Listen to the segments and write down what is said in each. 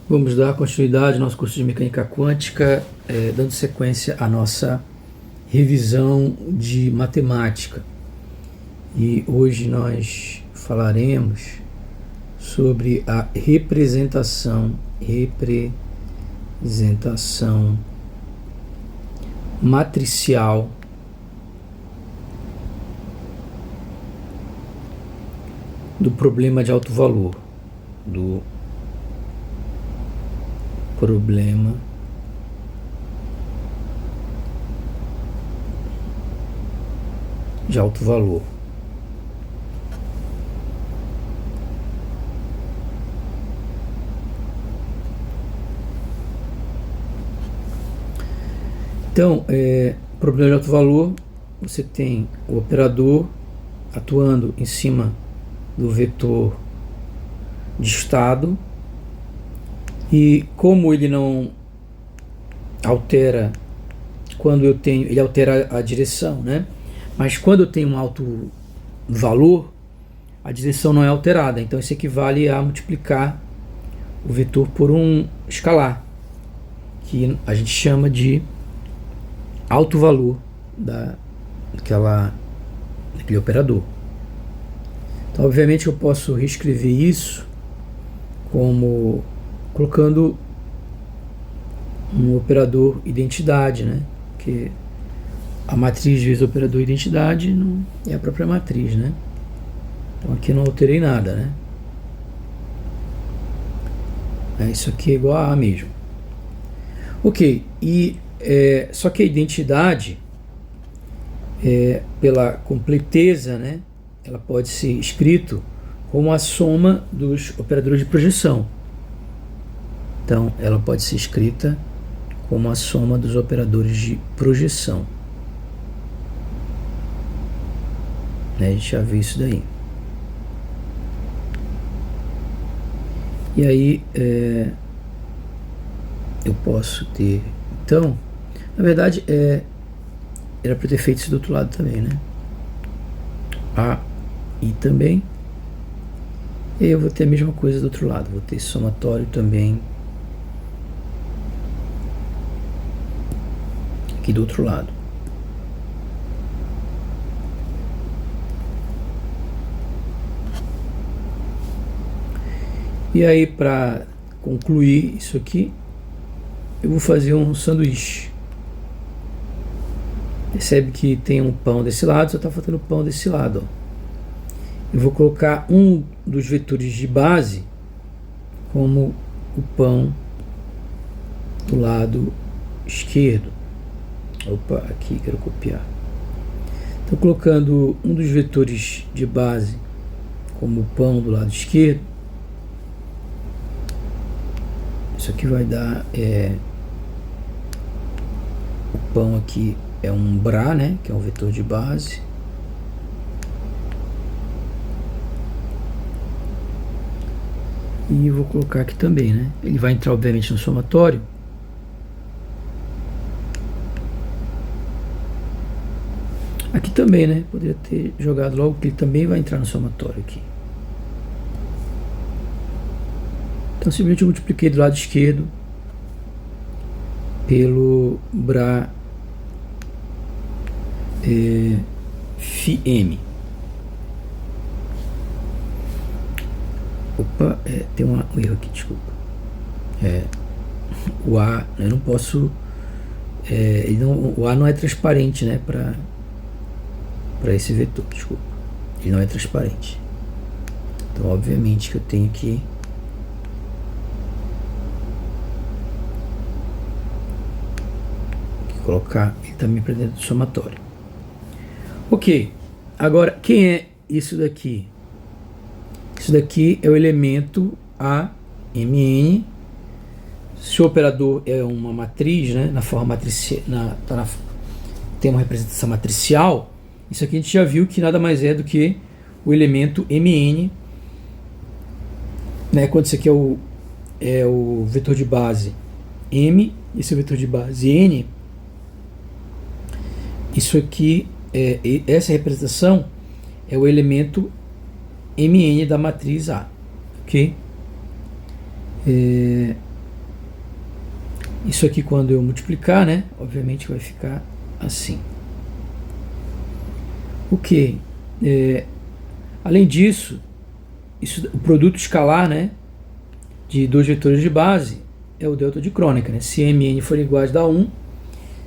Vamos dar continuidade ao nosso curso de mecânica quântica, dando sequência à nossa revisão de matemática. E hoje nós falaremos sobre a representação matricial do problema de alto valor, do problema de alto valor. Então, problema de alto valor, você tem o operador atuando em cima do vetor de estado, e como ele não altera quando eu tenho, ele altera a direção, né? Mas quando eu tenho um alto valor, a direção não é alterada, então isso equivale a multiplicar o vetor por um escalar, que a gente chama de alto valor daquele operador. Então, obviamente, eu posso reescrever isso como colocando um operador identidade, né? Porque a matriz vezes o operador identidade não é a própria matriz, né? Então aqui eu não alterei nada, né? Isso aqui é igual a mesmo. Ok, só que a identidade, pela completeza, né? Ela pode ser escrito como a soma dos operadores de projeção. Então, ela pode ser escrita como a soma dos operadores de projeção. A gente já viu isso daí. E aí, eu posso ter... Então, na verdade, era para ter feito isso do outro lado também, né? A e também. E aí eu vou ter a mesma coisa do outro lado. Vou ter somatório também aqui do outro lado. E aí, para concluir isso aqui, eu vou fazer um sanduíche. Percebe que tem um pão desse lado, só está faltando pão desse lado, ó. Eu vou colocar um dos vetores de base como o pão do lado esquerdo. Opa, aqui quero copiar. Estou colocando um dos vetores de base como o pão do lado esquerdo. Isso aqui vai dar o pão aqui é um Bra, né, que é um vetor de base. E eu vou colocar aqui também, né? Ele vai entrar obviamente no somatório. Aqui também, né? Poderia ter jogado logo que ele também vai entrar no somatório aqui. Então simplesmente eu multipliquei do lado esquerdo pelo Bra φm. Opa, tem um erro aqui, desculpa. O A, eu não posso. O A não é transparente, né? Para esse vetor, desculpa. Ele não é transparente. Então, obviamente, que eu tenho que colocar ele também para dentro do somatório. Ok, agora quem é isso daqui? Isso daqui é o elemento AMN. Se o operador é uma matriz, né, na forma matricial, tem uma representação matricial, isso aqui a gente já viu que nada mais é do que o elemento MN, né, quando isso aqui é o vetor de base M, esse é o vetor de base N. Isso aqui, essa representação é o elemento MN da matriz A, ok? Isso aqui, quando eu multiplicar, né, obviamente vai ficar assim. Ok. Além disso, o produto escalar, né, de dois vetores de base é o delta de Kronecker, né? Se m e n forem iguais, dá 1.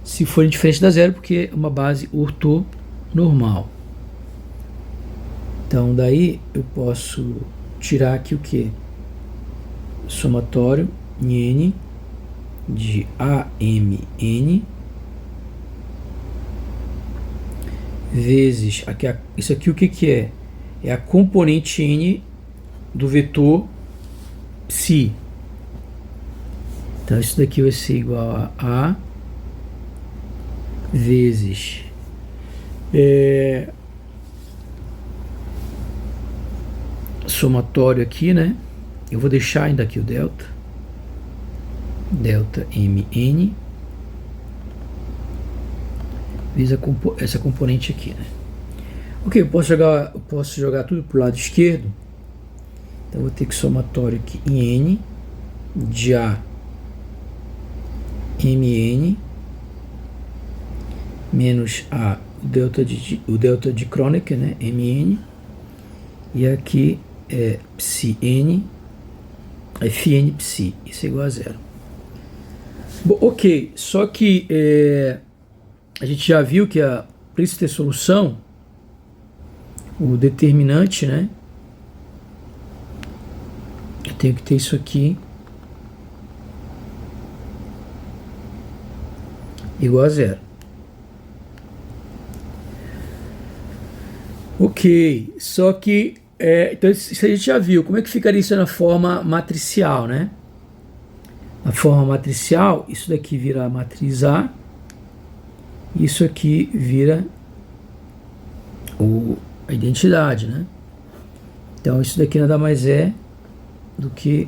Se forem diferentes, dá 0, porque é uma base ortonormal. Então, daí eu posso tirar aqui o que? Somatório em n de AMN vezes, isso aqui o que é? É a componente n do vetor psi. Então isso daqui vai ser igual a vezes somatório aqui, né? Eu vou deixar ainda aqui o delta mn vezes essa componente aqui, né? Ok, eu posso jogar tudo para o lado esquerdo. Então eu vou ter que somatório aqui em n de a mn menos o delta de Kronecker, né, mn, e aqui é psi n, fn psi, isso é igual a 0. Bom, ok, só que a gente já viu que para isso ter solução, o determinante, né, eu tenho que ter isso aqui igual a 0. Ok, só que então isso a gente já viu. Como é que ficaria isso na forma matricial, né? Na forma matricial, isso daqui vira a matriz A, isso aqui vira a identidade, né? Então isso daqui nada mais é do que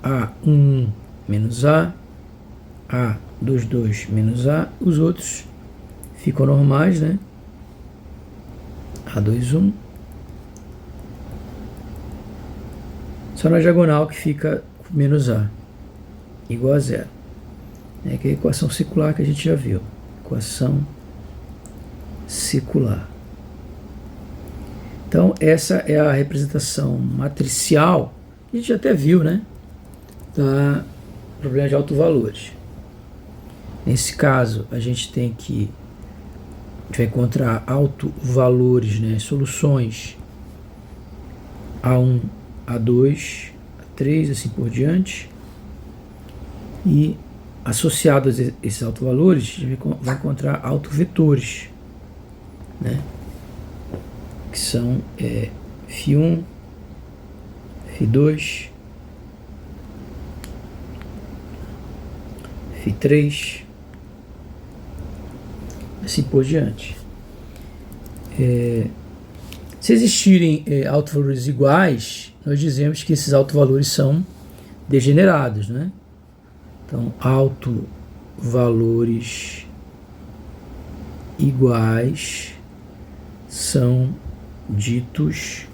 A1 menos A22 menos A, os outros ficam normais, né? A21, só na diagonal que fica menos A, igual a 0. Que é a equação circular que a gente já viu. Equação circular. Então, essa é a representação matricial, que a gente até viu, né? Da problema de autovalores. Nesse caso, a gente vai encontrar autovalores, né? Soluções A1, A2, A3, assim por diante. E associados a esses autovalores, a gente vai encontrar autovetores, né? Que são φ1, φ2, φ3, assim por diante. Se existirem autovalores iguais, nós dizemos que esses autovalores são degenerados, né? Então, autovalores iguais são ditos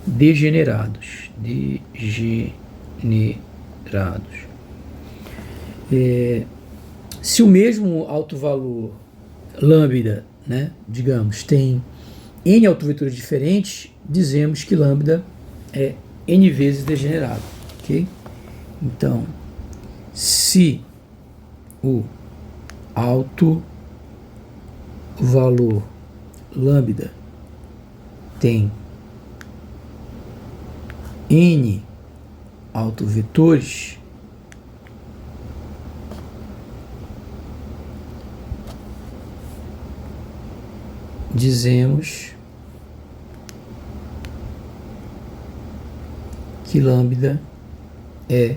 degenerados. Se o mesmo autovalor lambda, né, digamos, tem n autovetores diferentes, dizemos que lambda é n vezes degenerado, ok? Então, se o autovalor lambda tem n autovetores, dizemos que lambda é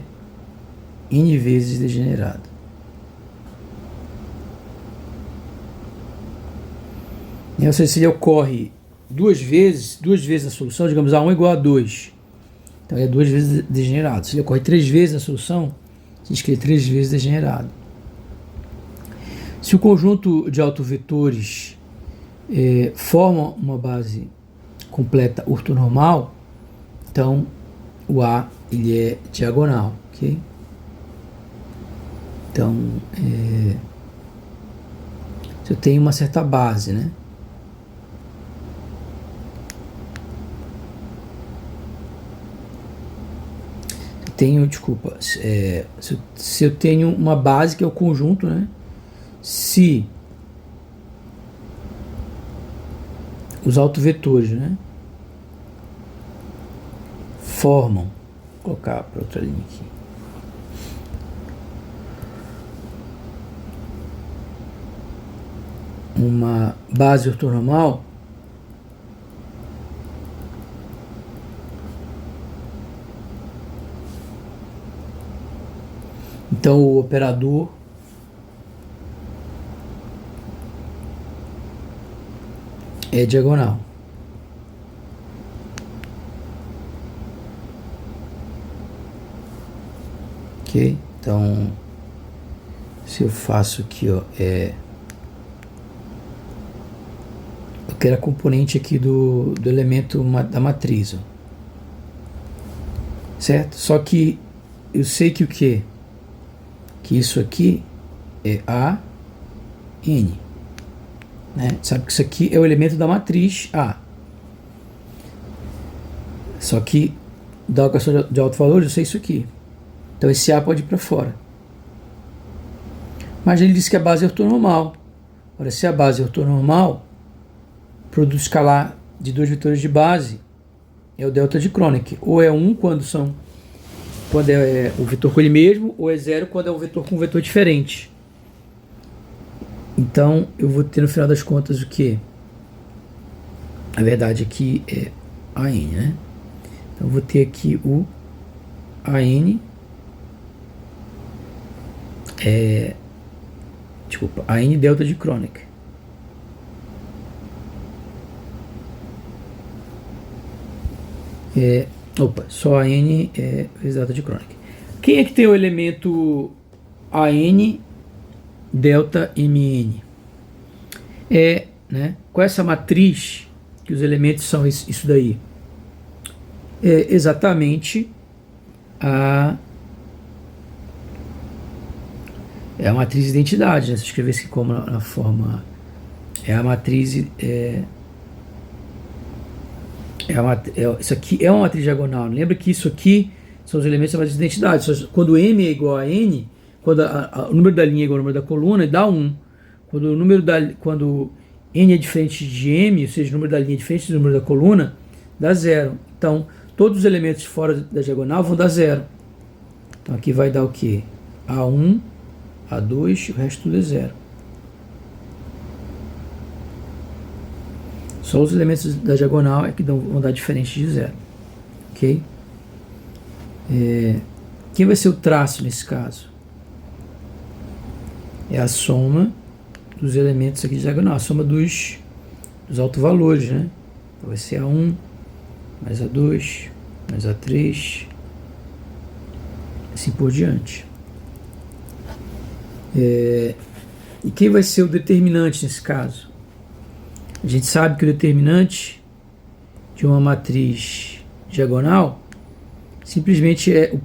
n vezes degenerado. Ou seja, se ele ocorre duas vezes na solução, digamos A1 é igual a 2, então é 2 vezes degenerado. Se ele ocorre 3 vezes na solução, se diz que ele é 3 vezes degenerado. Se o conjunto de autovetores forma uma base completa ortonormal, então o A ele é diagonal, ok? Então, se eu tenho uma certa base, né? Se eu tenho uma base que é o conjunto, né? Se os autovetores, né, formam, vou colocar para outra linha aqui, uma base ortonormal, então o operador é diagonal. Ok? Então, se eu faço aqui, ó, eu quero a componente aqui do elemento da matriz, ó. Certo? Só que eu sei que o quê? Que isso aqui é A, N. Né? Sabe que isso aqui é o elemento da matriz A. Só que da alocação de alto valor eu sei isso aqui. Então esse A pode ir para fora. Mas ele disse que a base é ortonormal. Ora, se a base é ortonormal, o produto escalar de dois vetores de base é o delta de Kronecker. Ou é 1 quando é o vetor com ele mesmo, ou é 0 quando é um vetor com um vetor diferente. Então eu vou ter no final das contas o que? A verdade aqui é AN, né? Então eu vou ter aqui o AN, AN delta de Kronecker. Só AN vezes delta de Kronecker. Quem é que tem o elemento AN delta MN? Né? Qual é essa matriz que os elementos são isso daí? É exatamente a matriz de identidade, né? Se eu escrever isso aqui como na forma, a matriz isso aqui é uma matriz diagonal. Lembra que isso aqui são os elementos da matriz de identidade. Quando M é igual a N, quando o número da linha é igual ao número da coluna, dá 1. Quando N é diferente de M, ou seja, o número da linha é diferente do número da coluna, dá 0. Então, todos os elementos fora da diagonal vão dar 0. Então, aqui vai dar o quê? A1, A2, o resto tudo é 0. Só os elementos da diagonal é que vão dar diferente de 0. Ok? Quem vai ser o traço nesse caso? É a soma dos elementos aqui de diagonal, a soma dos autovalores, né? Então vai ser A1 mais A2 mais A3, assim por diante. E quem vai ser o determinante nesse caso? A gente sabe que o determinante de uma matriz diagonal simplesmente é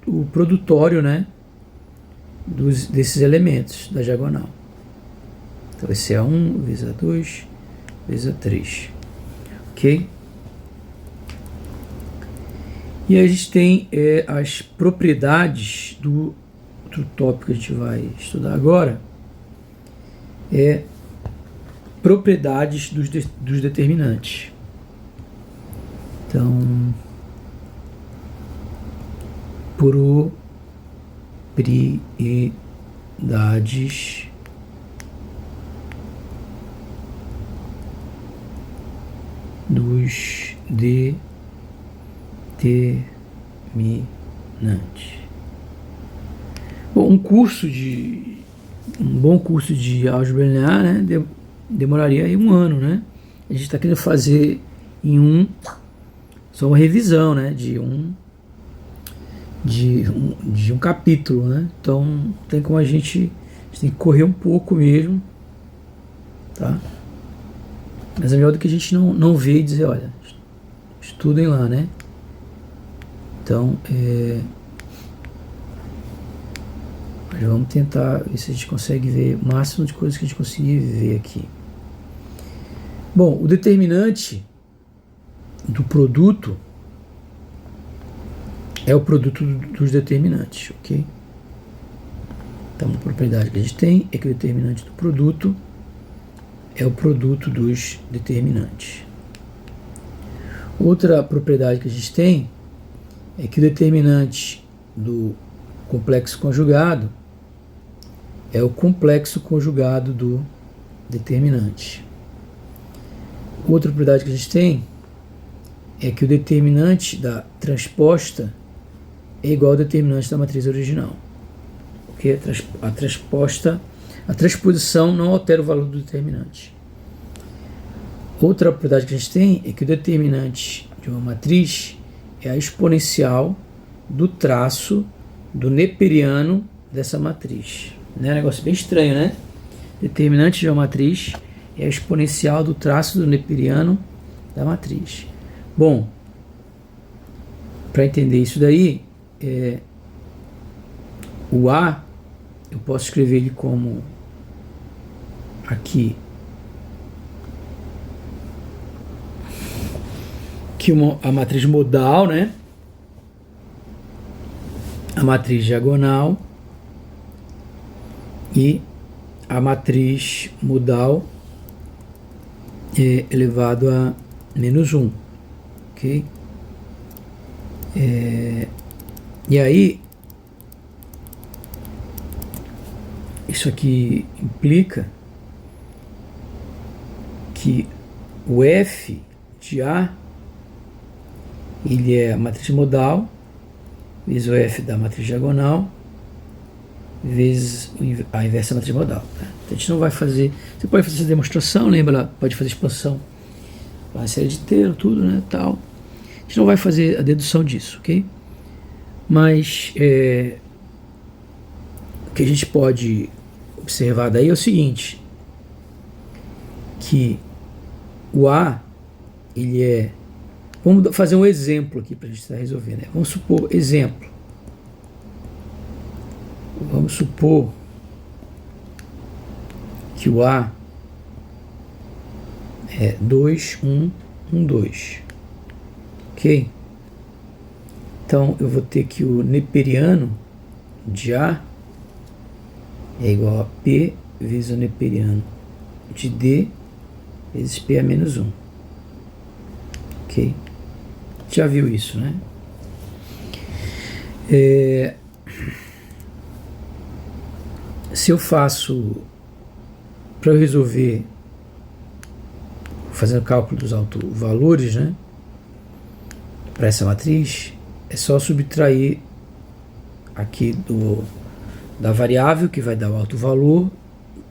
o produtório, né, desses elementos da diagonal. Então vai ser A1 vezes A2 vezes A3. Ok? E a gente tem as propriedades do outro tópico que a gente vai estudar agora. Propriedades dos determinantes. Então, propriedades dos determinantes. Bom, um bom curso de álgebra linear, né, demoraria aí 1 ano, né? A gente está querendo fazer só uma revisão, né, de um capítulo, né? Então tem como a gente tem que correr um pouco mesmo, tá? Mas é melhor do que a gente não ver e dizer, olha, estudem lá, né? Então Mas vamos tentar ver se a gente consegue ver o máximo de coisas que a gente conseguir ver aqui. Bom, o determinante do produto é o produto dos determinantes, ok? Então, uma propriedade que a gente tem é que o determinante do produto é o produto dos determinantes. Outra propriedade que a gente tem é que o determinante do complexo conjugado é o complexo conjugado do determinante. Outra propriedade que a gente tem é que o determinante da transposta é igual ao determinante da matriz original. Porque a transposição não altera o valor do determinante. Outra propriedade que a gente tem é que o determinante de uma matriz é a exponencial do traço do neperiano dessa matriz. Né? Um negócio bem estranho, né? Determinante de uma matriz é a exponencial do traço do neperiano da matriz. Bom, para entender isso daí, o A, eu posso escrever ele como aqui, que a matriz modal, né? A matriz diagonal e a matriz modal elevado a menos 1, ok? E aí, isso aqui implica que o F de A ele é a matriz modal vezes o F da matriz diagonal vezes a inversa da matriz modal. Tá? Então a gente não vai fazer. Você pode fazer essa demonstração, lembra? Pode fazer expansão, uma série de termos, tudo, né? Tal. A gente não vai fazer a dedução disso, ok? Mas o que a gente pode observar daí é o seguinte, que o A, ele é... Vamos fazer um exemplo aqui para a gente estar resolvendo. Né? Vamos supor, exemplo. Vamos supor que o A é 2, 1, 1, 2. Ok? Então, eu vou ter que o neperiano de A é igual a P vezes o neperiano de D vezes P a menos 1. Ok? Já viu isso, né? Se eu faço, para eu resolver, fazendo cálculo dos autovalores, né? Para essa matriz, é só subtrair aqui da variável, que vai dar o autovalor,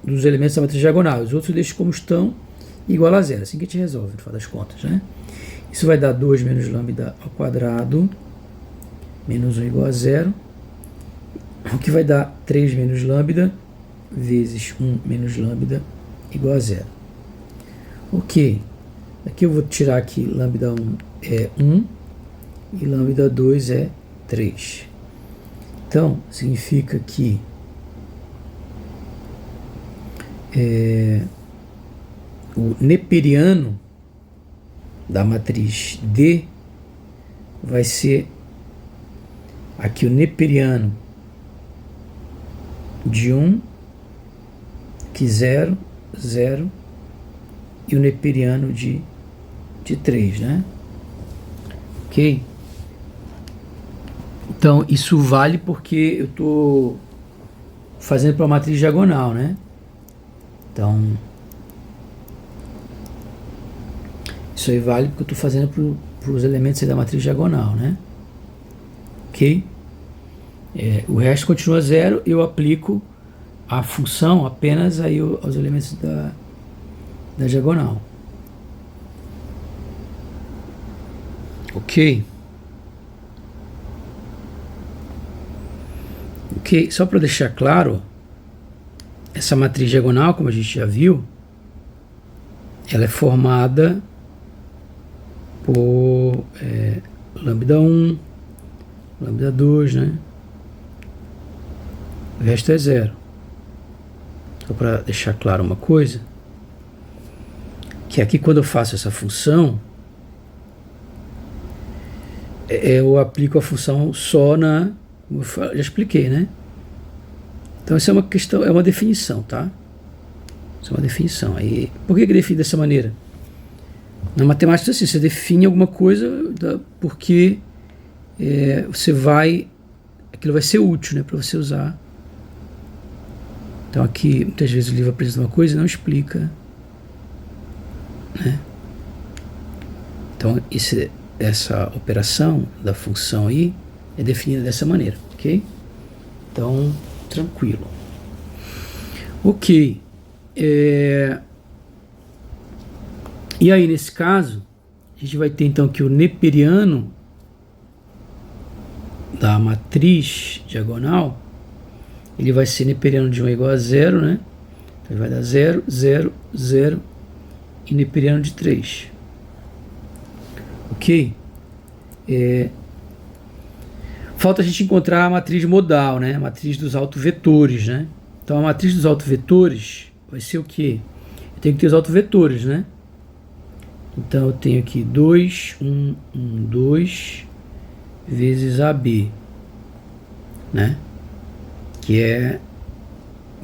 dos elementos da matriz diagonal. Os outros eu deixo como estão, igual a zero. Assim que a gente resolve, no final das contas, né? Isso vai dar 2 menos lambda ao quadrado, menos 1 igual a zero, o que vai dar 3 menos lambda vezes 1 menos lambda igual a zero. Ok, aqui eu vou tirar aqui lambda 1 é 1 e lambda 2 é 3. Então, significa que o neperiano da matriz D vai ser aqui o neperiano de 1, que 0, 0, e o neperiano de 3, né? Ok? Então, isso vale porque eu estou fazendo para a matriz diagonal, né? Então, isso aí vale porque eu estou fazendo para os elementos da matriz diagonal, né? Ok? O resto continua zero, eu aplico a função apenas aí aos elementos da diagonal. Ok? Ok, só para deixar claro, essa matriz diagonal, como a gente já viu, ela é formada por lambda 1, lambda 2, né? O resto é zero. Só para deixar claro uma coisa, que aqui quando eu faço essa função, eu aplico a função só na... Como eu já expliquei, né? Então isso é uma questão, é uma definição, tá? Isso é uma definição. Aí, por que define dessa maneira? Na matemática, assim, você define alguma coisa porque você vai... Aquilo vai ser útil, né? Para você usar. Então aqui, muitas vezes o livro apresenta uma coisa e não explica, né? Então essa operação da função aí é definida dessa maneira, ok? Então, tranquilo. Ok. E aí, nesse caso, a gente vai ter então que o neperiano da matriz diagonal, ele vai ser neperiano de 1 igual a 0, né? Então ele vai dar 0, 0, 0 e neperiano de 3. Ok? Falta a gente encontrar a matriz modal, né? A matriz dos autovetores, né? Então a matriz dos autovetores vai ser o quê? Eu tenho que ter os autovetores, né? Então eu tenho aqui 2, 1, 1, 2 vezes AB, né? Que é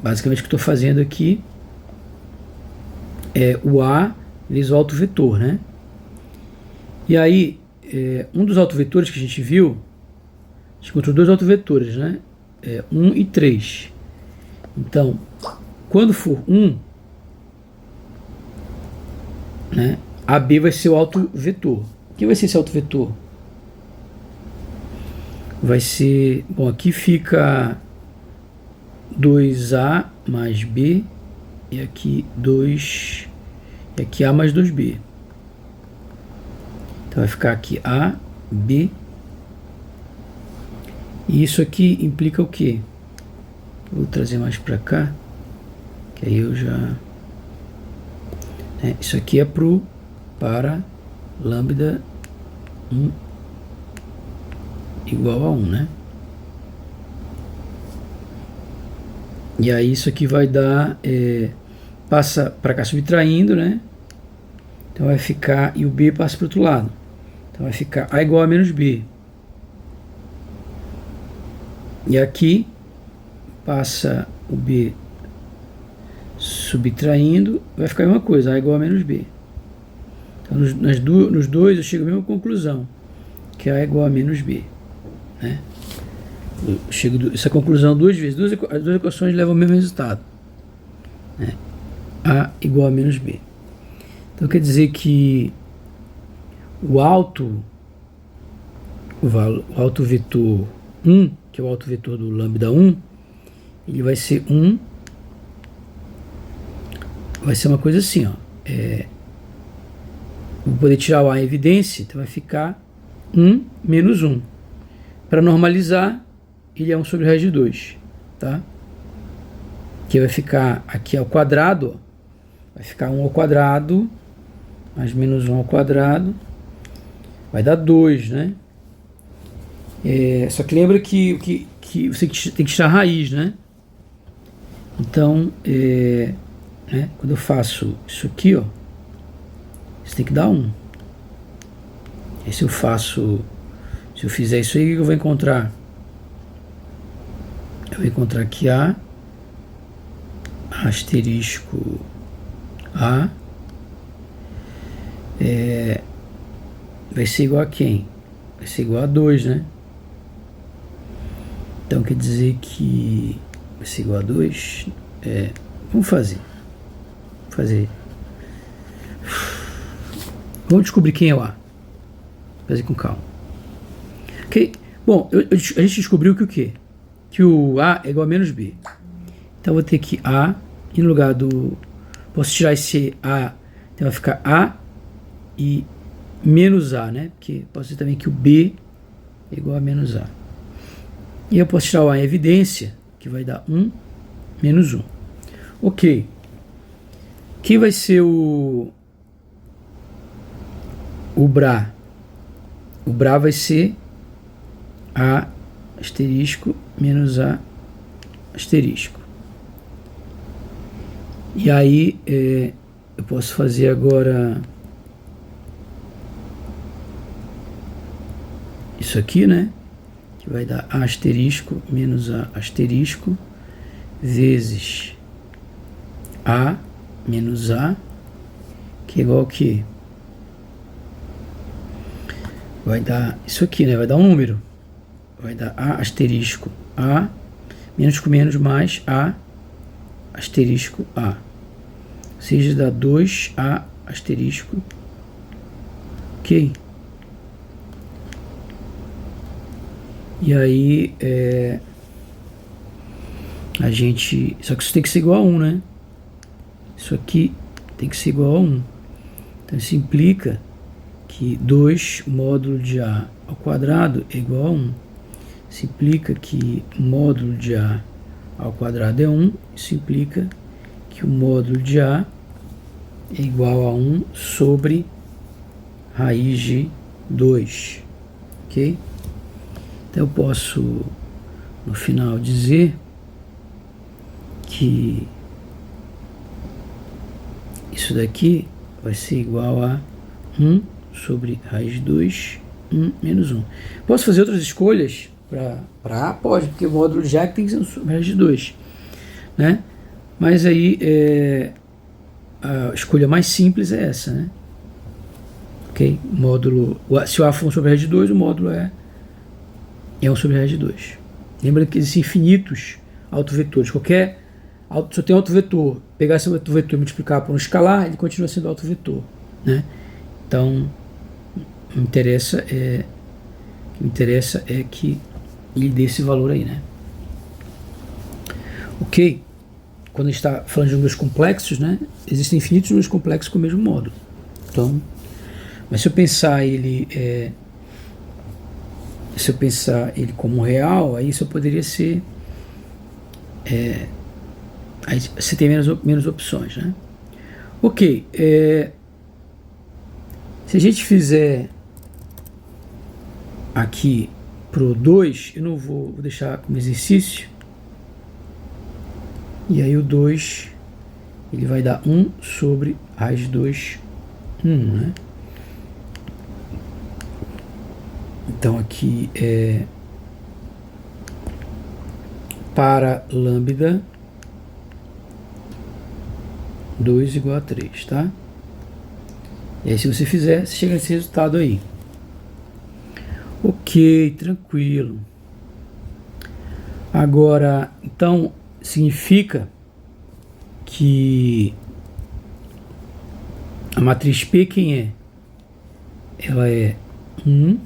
basicamente o que eu estou fazendo aqui, é o A vezes o autovetor, né? E aí, um dos autovetores que a gente viu, a gente encontrou dois autovetores, né? 1 e 3. Então, quando for 1, né, AB vai ser o autovetor. O que vai ser esse autovetor? Vai ser... Bom, aqui fica 2A mais B, e aqui 2... E aqui A mais 2B. Então vai ficar aqui A, B. E isso aqui implica o quê? Vou trazer mais para cá, que aí eu já... isso aqui é para lambda 1 igual a 1, né? E aí isso aqui vai dar... passa para cá subtraindo, né? Então vai ficar... E o B passa para o outro lado. Então vai ficar A igual a menos B. E aqui passa o B subtraindo, vai ficar a mesma coisa, A igual a menos B. Então nos dois eu chego à mesma conclusão, que A igual a menos B, né? Eu chego essa conclusão duas vezes, as duas equações levam ao mesmo resultado, né? A igual a menos B. Então quer dizer que o autovetor 1, que é o autovetor do lambda 1, ele vai ser 1, vai ser uma coisa assim, ó. Vou poder tirar o A em evidência, então vai ficar 1 menos 1. Para normalizar, ele é 1 sobre raiz de 2, tá? Que vai ficar aqui ao quadrado, ó. Vai ficar 1 ao quadrado, mais menos 1 ao quadrado, vai dar 2, né? Só que lembra que você tem que tirar a raiz, né? Então, né, quando eu faço isso aqui, ó, você tem que dar 1. E se eu fizer isso aí, o que eu vou encontrar? Eu vou encontrar aqui A asterisco A vai ser igual a quem? Vai ser igual a 2, né? Então quer dizer que vai ser igual a 2. Vamos fazer. Vamos descobrir quem é o A. Vou fazer com calma. Ok? Bom, a gente descobriu que o quê? Que o A é igual a menos B. Então eu vou ter que A, e no lugar do... Posso tirar esse A, então vai ficar A e menos A, né? Porque posso dizer também que o B é igual a menos A. E eu posso tirar o A em evidência, que vai dar 1 menos 1. Ok. Quem vai ser o Bra? O Bra vai ser A asterisco menos A asterisco. E aí eu posso fazer agora isso aqui, né? Que vai dar A asterisco menos A asterisco vezes A menos A, que é igual ao que? Vai dar isso aqui, né? Vai dar um número. Vai dar A asterisco A, menos com menos mais A asterisco A. Ou seja, dá 2A asterisco. Ok? E aí, a gente... Só que isso tem que ser igual a 1, né? Isso aqui tem que ser igual a 1. Então, isso implica que 2 módulo de A ao quadrado é igual a 1. Isso implica que módulo de A ao quadrado é 1. Isso implica que o módulo de A é igual a 1 sobre raiz de 2. Ok? Então eu posso, no final, dizer que isso daqui vai ser igual a 1 sobre raiz de 2, 1 menos 1. Posso fazer outras escolhas para A? Pode, porque o módulo de A tem que ser sobre raiz de 2. Né? Mas aí a escolha mais simples é essa, né? Ok? Módulo, se o A for 1 sobre raiz de 2, o módulo é 1 sobre raiz de 2. Lembra que existem infinitos autovetores. Se eu tenho autovetor, pegar esse autovetor e multiplicar por um escalar, ele continua sendo autovetor, né? Então, o que me interessa é que ele dê esse valor aí, né? Ok? Quando a gente está falando de números complexos, né? Existem infinitos números complexos com o mesmo módulo. Então, mas se eu pensar ele como real, aí isso poderia ser aí você tem menos opções, né? Ok, se a gente fizer aqui pro 2, eu não vou deixar como exercício, e aí o 2 ele vai dar 1 sobre raiz de 2, 1, né? Então aqui para lambda 2 igual a 3, tá? E aí se você fizer, você chega nesse resultado aí. Ok, tranquilo. Agora, então, significa que a matriz P quem é? Ela é 1,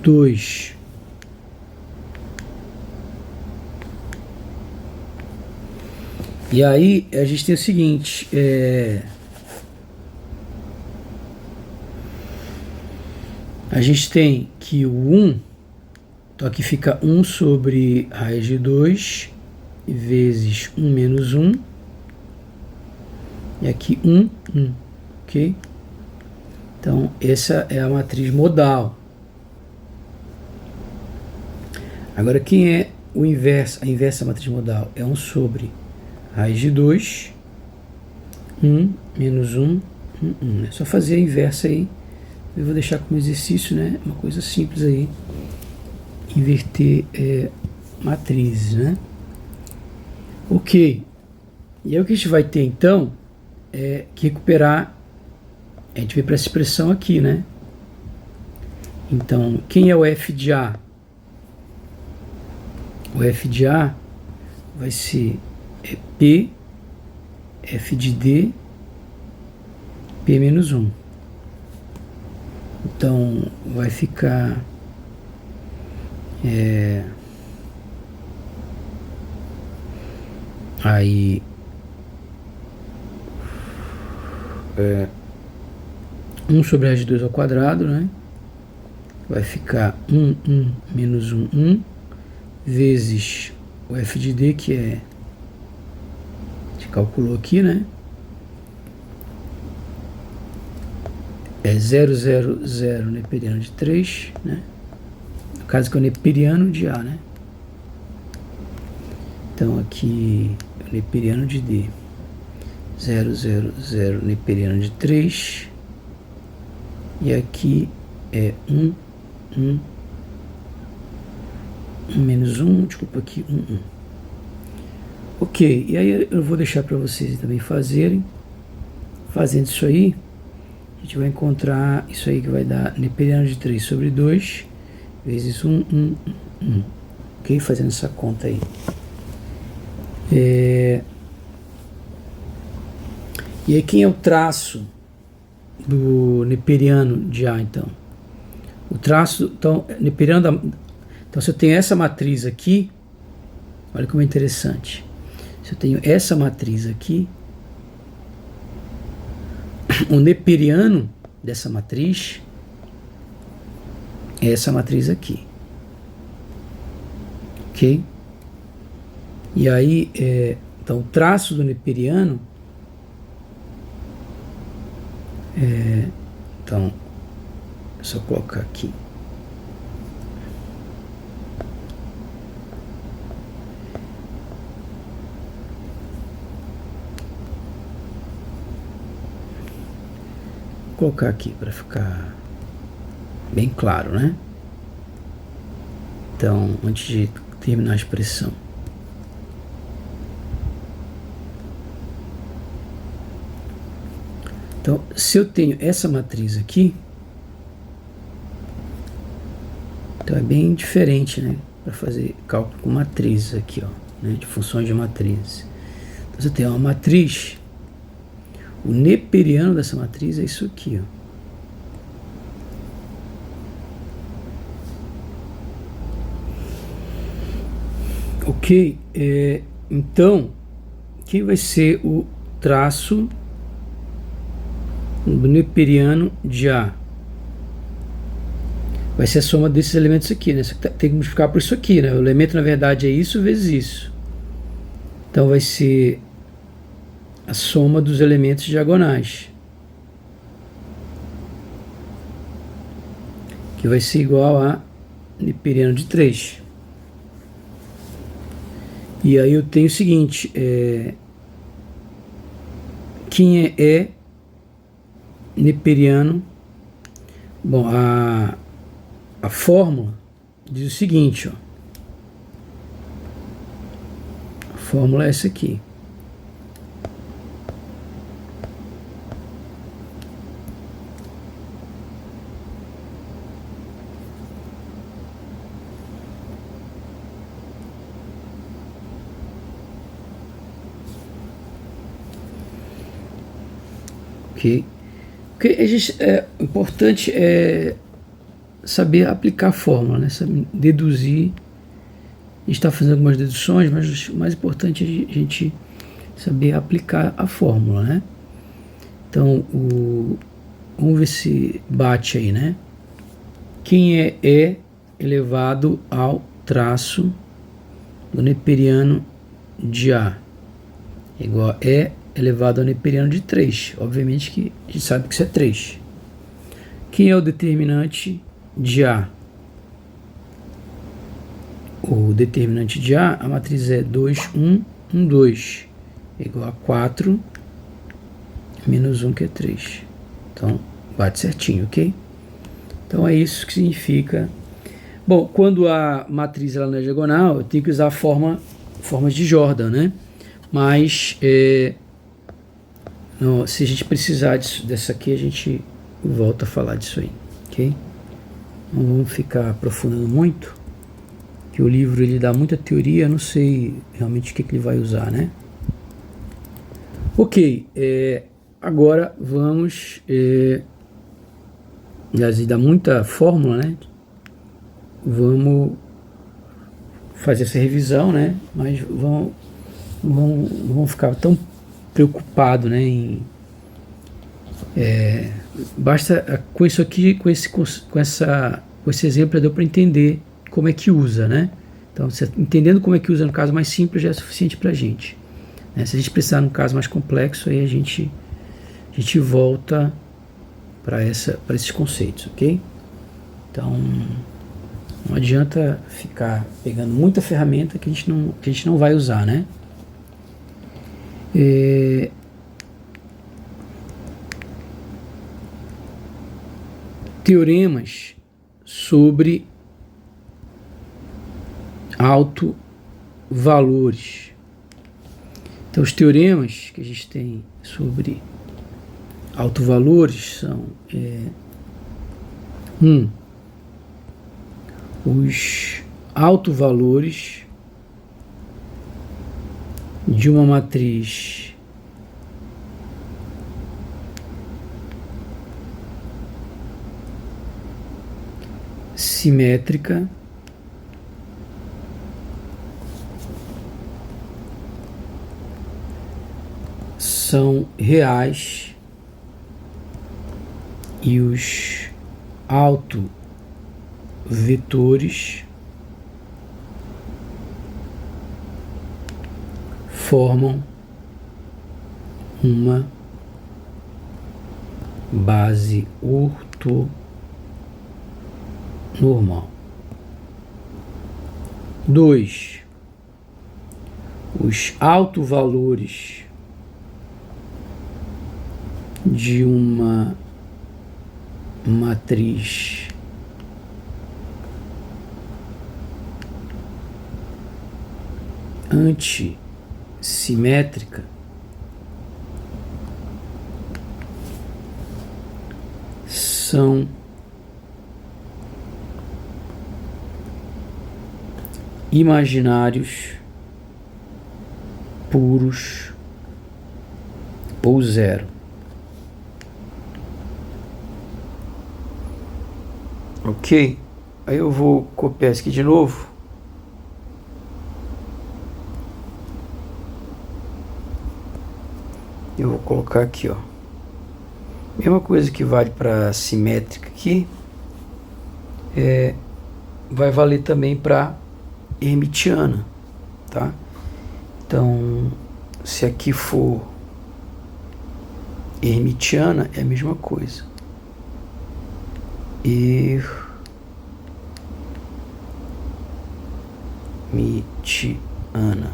2, e aí a gente tem o seguinte, a gente tem que o 1, então aqui fica 1 sobre raiz de 2 vezes 1 menos 1, e aqui 1, 1, ok? Então essa é a matriz modal. Agora quem é o inverso? A inversa matriz modal é 1 sobre raiz de 2, 1 menos 1, 1, 1. É só fazer a inversa aí. Eu vou deixar como exercício, né? Uma coisa simples aí. Inverter matrizes, né? Ok. E aí o que a gente vai ter então é que recuperar. A gente vem para essa expressão aqui, né? Então, quem é o f de A? O f de A vai ser P, f de D, P menos 1. Então, vai ficar aí 1 sobre raiz de 2 ao quadrado, né? Vai ficar 1, 1, menos 1, 1, vezes o f de D, que a gente calculou aqui, né? É 0, 0, 0 neperiano de 3, né? No caso que é o neperiano de A, né? Então aqui o neperiano de D, 0, 0, 0, neperiano de 3, e aqui é 1, 1, 1 menos 1, desculpa aqui, 1, 1. Ok, e aí eu vou deixar para vocês também fazerem. Fazendo isso aí, a gente vai encontrar isso aí que vai dar neperiano de 3 sobre 2, vezes 1, 1, 1, 1. Ok? Fazendo essa conta aí. E aí quem é o traço do neperiano de A, então? O traço, então, neperiano da... Então, se eu tenho essa matriz aqui, olha como é interessante. Se eu tenho essa matriz aqui, o neperiano dessa matriz é essa matriz aqui. Ok? E aí, então, o traço do neperiano então, é só colocar aqui. Vou colocar aqui para ficar bem claro, né? Então, antes de terminar a expressão. Então, se eu tenho essa matriz aqui, então é bem diferente, né? Para fazer cálculo com matrizes aqui, ó, né? De funções de matrizes. Então, se eu tenho uma matriz, o neperiano dessa matriz é isso aqui, ó. Ok, então, quem vai ser o traço do neperiano de A? Vai ser a soma desses elementos aqui, né? Você tem que multiplicar por isso aqui, né? O elemento, na verdade, é isso vezes isso. Então, vai ser a soma dos elementos diagonais, que vai ser igual a neperiano de 3. E aí eu tenho o seguinte, quem é neperiano? Bom, a fórmula diz o seguinte, ó. A fórmula é essa aqui. Ok? Porque é importante saber aplicar a fórmula, né? Saber deduzir. A gente está fazendo algumas deduções, mas o mais importante é a gente saber aplicar a fórmula, né? Então, vamos ver se bate aí, né? Quem é E elevado ao traço do neperiano de A? É igual a E elevado ao neperiano de 3. Obviamente que a gente sabe que isso é 3. Quem é o determinante de A? O determinante de A, a matriz é 2, 1, 1, 2. É igual a 4 menos 1, que é 3. Então, bate certinho, ok? Então, é isso que significa. Bom, quando a matriz ela não é diagonal, eu tenho que usar formas de Jordan, né? Mas, se a gente precisar dessa aqui, a gente volta a falar disso aí, ok? Não vamos ficar aprofundando muito, que o livro ele dá muita teoria, eu não sei realmente o que ele vai usar, né? Ok, agora vamos, aliás, ele dá muita fórmula, né? Vamos fazer essa revisão, né? Mas não vamos ficar tão preocupado, né? Basta com isso aqui, com esse exemplo, deu para entender como é que usa, né? Então, entendendo como é que usa no caso mais simples já é suficiente para a gente. Né? Se a gente precisar num caso mais complexo, aí a gente volta para esses conceitos, ok? Então, Não adianta ficar pegando muita ferramenta que a gente não vai usar, né? Teoremas sobre autovalores. Então, os teoremas que a gente tem sobre autovalores são os autovalores de uma matriz simétrica são reais e os autovetores formam uma base ortonormal. 2. Os autovalores de uma matriz antissimétrica são imaginários puros ou zero. Ok? Aí eu vou copiar isso aqui de novo. Eu vou colocar aqui, ó. Mesma coisa que vale para simétrica aqui, vai valer também para hermitiana, tá? Então, se aqui for hermitiana, é a mesma coisa. Hermitiana.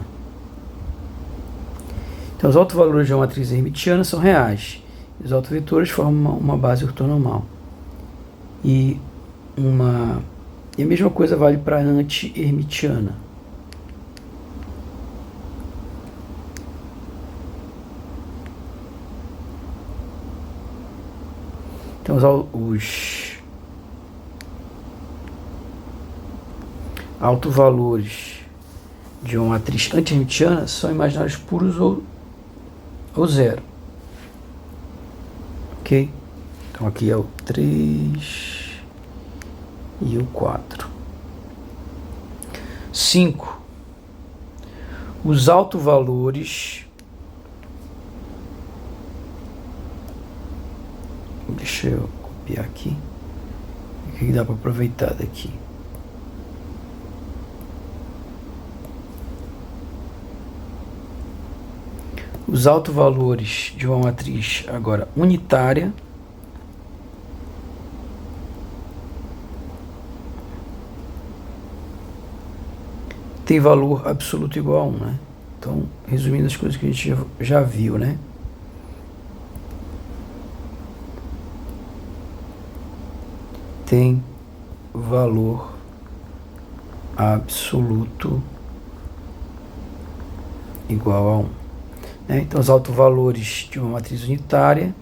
Então, os autovalores de uma matriz hermitiana são reais. Os autovetores formam uma base ortonormal. E a mesma coisa vale para a anti-hermitiana. Então, os autovalores de uma matriz anti-hermitiana são imaginários puros ou zero. Ok? Então aqui é o 3 e o 4. 5. Os autovalores. Deixa eu copiar aqui. O que dá para aproveitar daqui? Os autovalores de uma matriz agora unitária tem valor absoluto igual a 1, né? Então, resumindo as coisas que a gente já viu, né? Tem valor absoluto igual a 1. Então, os autovalores de uma matriz unitária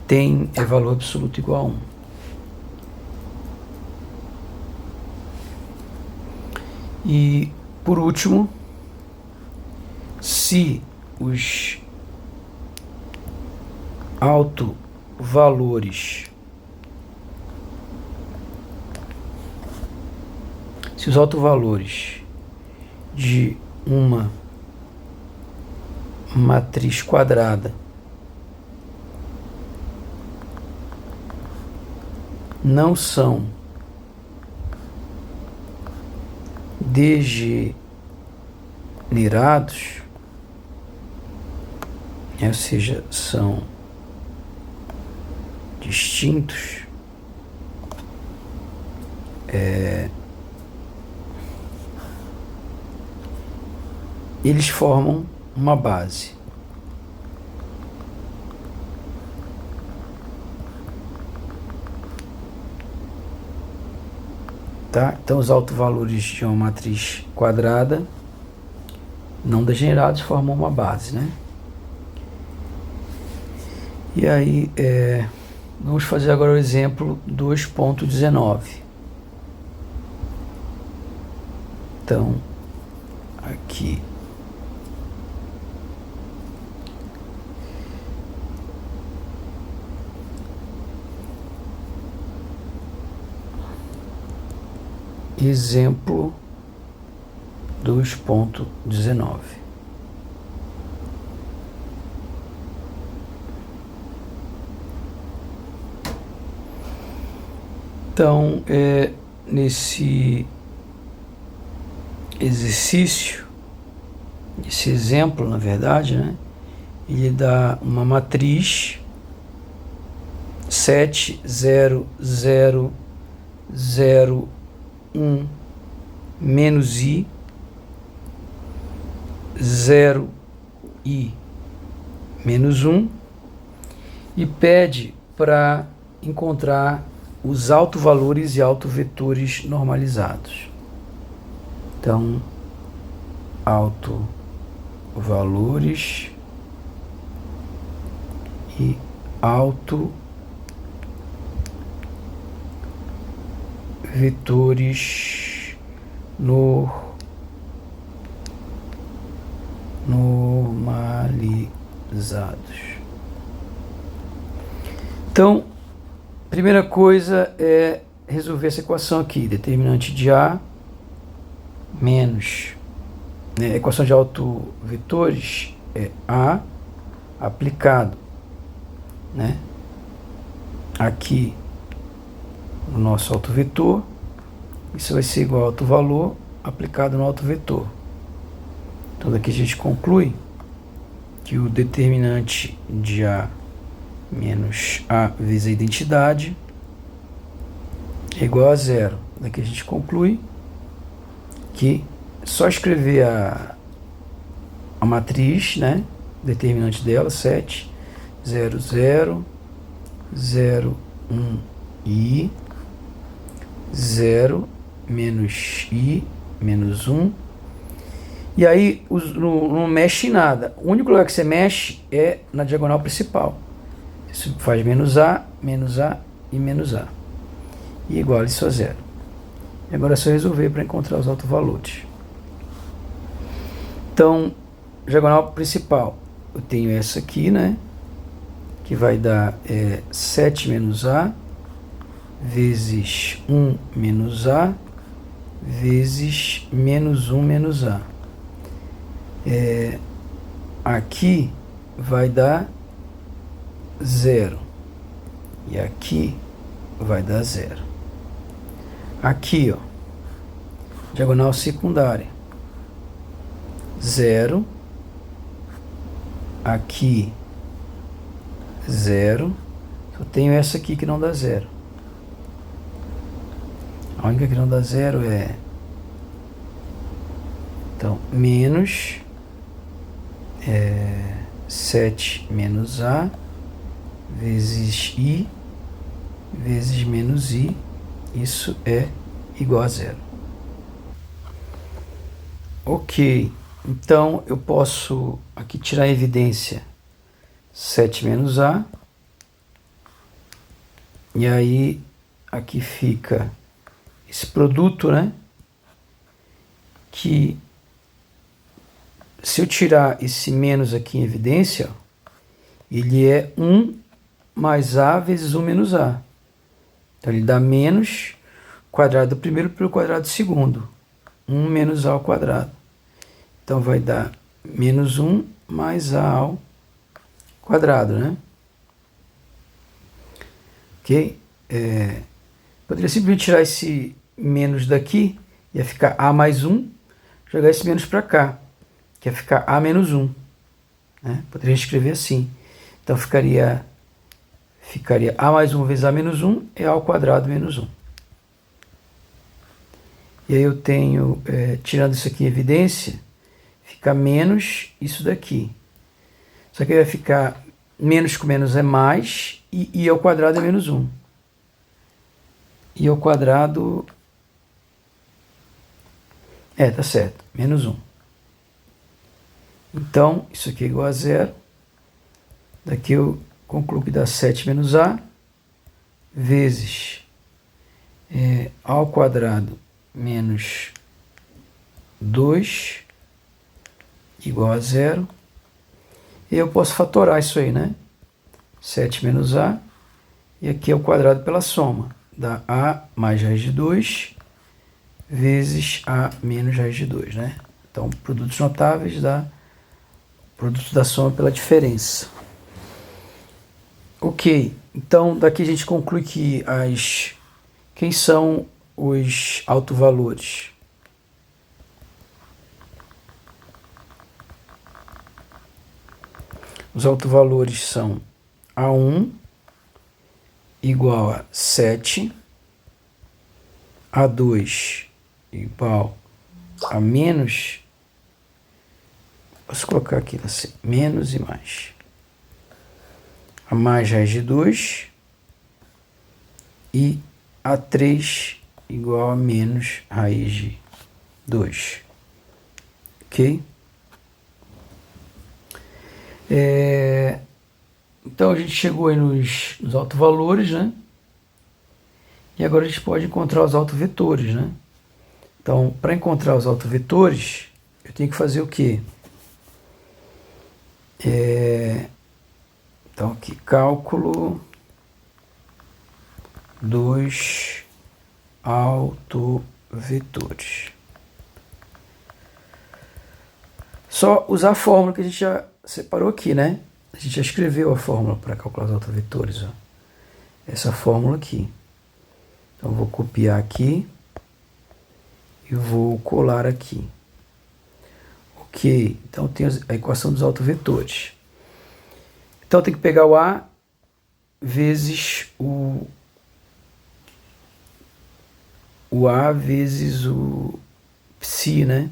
têm valor absoluto igual a 1. E, por último, se os autovalores de uma matriz quadrada não são degenerados, ou seja, são distintos, eles formam uma base. Tá? Então os autovalores de uma matriz quadrada não degenerados formam uma base, né? E aí, vamos fazer agora o exemplo 2.19. Então, aqui. Exemplo 2.19. Então, nesse exercício, esse exemplo, na verdade, né, ele dá uma matriz 7, 0, 0, 0, 1, menos i, 0, i, menos 1, e pede para encontrar os autovalores e autovetores normalizados. Então, autovalores e autovetores normalizados. Então, primeira coisa é resolver essa equação aqui, determinante de A menos, né, equação de autovetores é A aplicado, né, aqui no nosso autovetor, isso vai ser igual ao autovalor aplicado no autovetor. Então daqui a gente conclui que o determinante de A menos A vezes a identidade é igual a zero. Daqui a gente conclui que só escrever a matriz, né, determinante dela, 7, 0, 0, 0, 1, i, 0, menos i, menos 1. E aí não mexe em nada. O único lugar que você mexe é na diagonal principal. Isso faz menos a e menos a. E igual isso a zero. E agora é só resolver para encontrar os autovalores. Então, diagonal principal, eu tenho essa aqui, né? Que vai dar 7 menos a vezes 1 menos a vezes menos 1 menos a. Aqui vai dar 0 e aqui vai dar 0. Aqui, ó, diagonal secundária, 0, aqui 0, só tenho essa aqui que não dá 0. A única que não dá 0 é, então, menos 7 menos a vezes i vezes menos i, isso é igual a 0. Ok, então eu posso aqui tirar a evidência 7 menos a, e aí aqui fica esse produto, né, que se eu tirar esse menos aqui em evidência, ele é 1 mais a vezes 1 menos a. Então ele dá menos quadrado do primeiro pelo quadrado do segundo. 1 menos a ao quadrado. Então vai dar menos 1 mais a ao quadrado, né? Ok? Poderia simplesmente tirar esse menos daqui, ia ficar a mais 1, jogar esse menos para cá, que ia ficar a menos 1. Né? Poderia escrever assim. Então ficaria a mais 1 vezes a menos 1 é a ao quadrado menos 1. E aí eu tenho, tirando isso aqui em evidência, fica menos isso daqui. Só que vai ficar menos com menos é mais, e I ao quadrado é menos 1. I ao quadrado... tá certo, menos 1. Então, isso aqui é igual a zero. Daqui eu concluo que dá 7 menos A, vezes A ao quadrado menos 2, igual a zero. E eu posso fatorar isso aí, né? 7 menos A, e aqui é o quadrado pela soma. Dá A mais raiz de 2, vezes A menos raiz de 2, né? Então, produtos notáveis dá produto da soma pela diferença. Ok, então daqui a gente conclui que quem são os autovalores? Os autovalores são A1 igual a 7, A2 igual a menos, posso colocar aqui assim, menos e mais. A mais raiz de 2 e A3 igual a menos raiz de 2. Ok? Então a gente chegou aí nos autovalores, né? E agora a gente pode encontrar os autovetores, né? Então, para encontrar os autovetores, eu tenho que fazer o quê? Então aqui, cálculo dos autovetores. Só usar a fórmula que a gente já separou aqui, né? A gente já escreveu a fórmula para calcular os autovetores, ó. Essa fórmula aqui. Então eu vou copiar aqui e vou colar aqui. Ok, então tem a equação dos autovetores. Então tem que pegar o A vezes o A vezes o psi, né?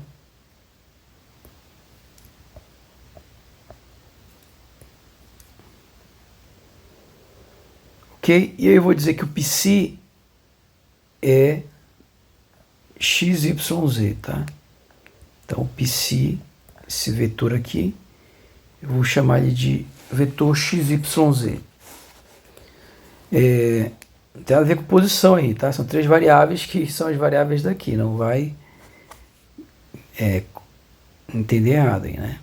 Ok? E aí eu vou dizer que o psi é xyz, tá? Então, o psi, esse vetor aqui, eu vou chamar ele de vetor xyz. Tem a ver com posição aí, tá? São 3 variáveis que são as variáveis daqui, não vai entender errado aí, né?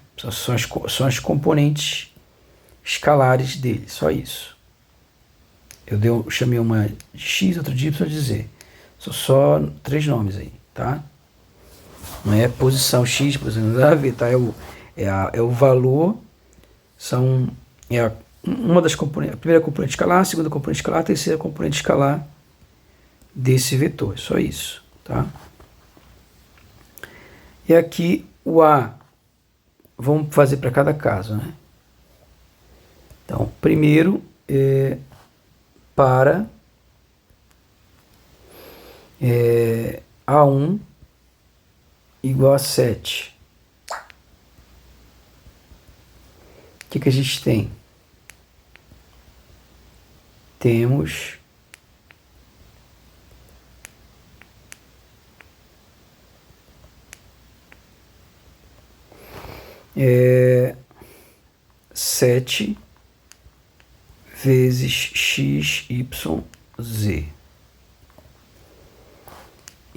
São as componentes escalares dele, só isso. Eu chamei uma de x, outra de y, de z. São só 3 nomes aí, tá? Não é posição x, posição nada a ver, tá? É o valor, uma das componentes, a primeira componente escalar, a segunda componente escalar, a terceira componente escalar desse vetor, só isso, tá? E aqui o A, vamos fazer para cada caso, né? Então, primeiro, para A1 igual a 7. O que a gente tem? Temos sete vezes x, y, z.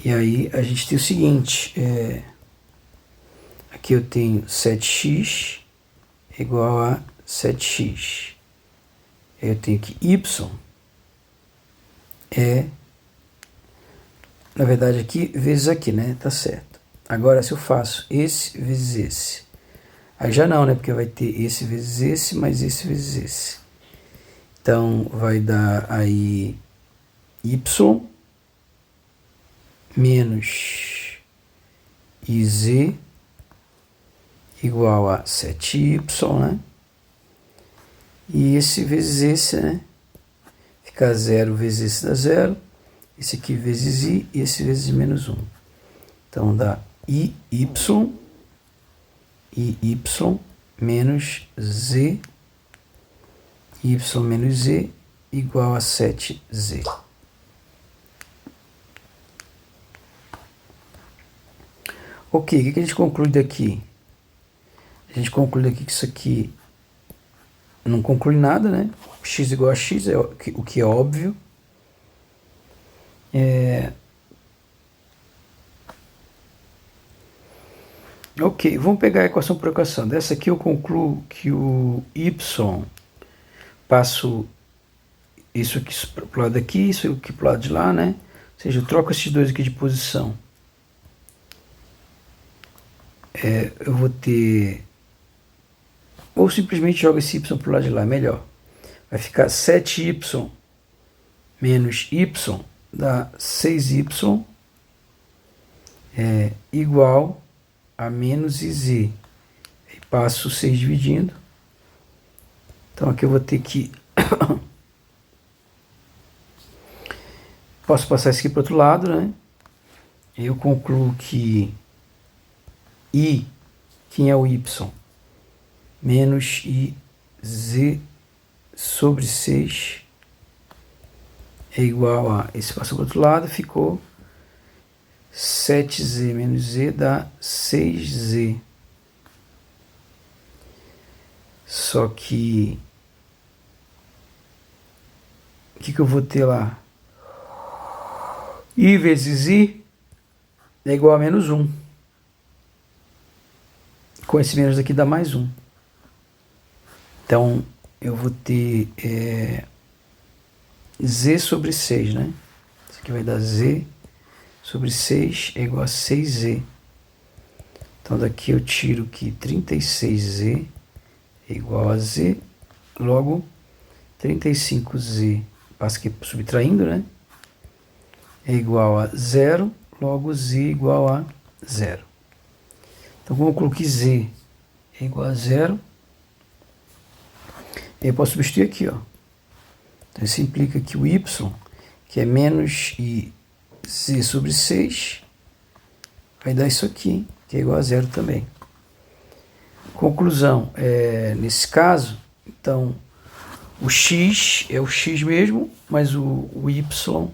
E aí a gente tem o seguinte, aqui eu tenho 7x igual a 7x. Eu tenho que y na verdade aqui vezes aqui, né? Tá certo. Agora se eu faço esse vezes esse, aí já não, né? Porque vai ter esse vezes esse, mais esse vezes esse. Então vai dar aí y menos iz igual a 7y, né? E esse vezes esse, né? Fica 0 vezes esse dá 0. Esse aqui vezes i e esse vezes menos 1. Então dá iy menos z, y menos z igual a 7z. Ok, o que a gente conclui daqui? A gente conclui daqui que isso aqui não conclui nada, né? X igual a x, o que é óbvio. Ok, vamos pegar a equação por equação. Dessa aqui eu concluo que o y, passo isso aqui para o lado daqui, isso aqui para o lado de lá, né? Ou seja, eu troco esses dois aqui de posição. Eu vou ter... Ou simplesmente jogo esse y para o lado de lá, melhor. Vai ficar 7y menos y dá 6y igual a menos iz. E passo 6 dividindo. Então aqui eu vou ter que... Posso passar isso aqui para o outro lado, né? Eu concluo que i, quem é o y, menos iz sobre 6 é igual a... Esse passou para o outro lado, ficou 7z menos z dá 6z. Só que... O que eu vou ter lá? I vezes I é igual a menos 1. Com esse menos aqui dá mais 1. Então, eu vou ter z sobre 6, né? Isso aqui vai dar z sobre 6 é igual a 6z. Então, daqui eu tiro que 36z é igual a z. Logo, 35z, passa aqui subtraindo, né? É igual a 0, logo z igual a 0. Então, como eu coloquei z é igual a 0, eu posso substituir aqui, ó. Então, isso implica que o y, que é menos iz sobre 6, vai dar isso aqui, que é igual a 0 também. Conclusão, nesse caso, então, o x é o x mesmo, mas o y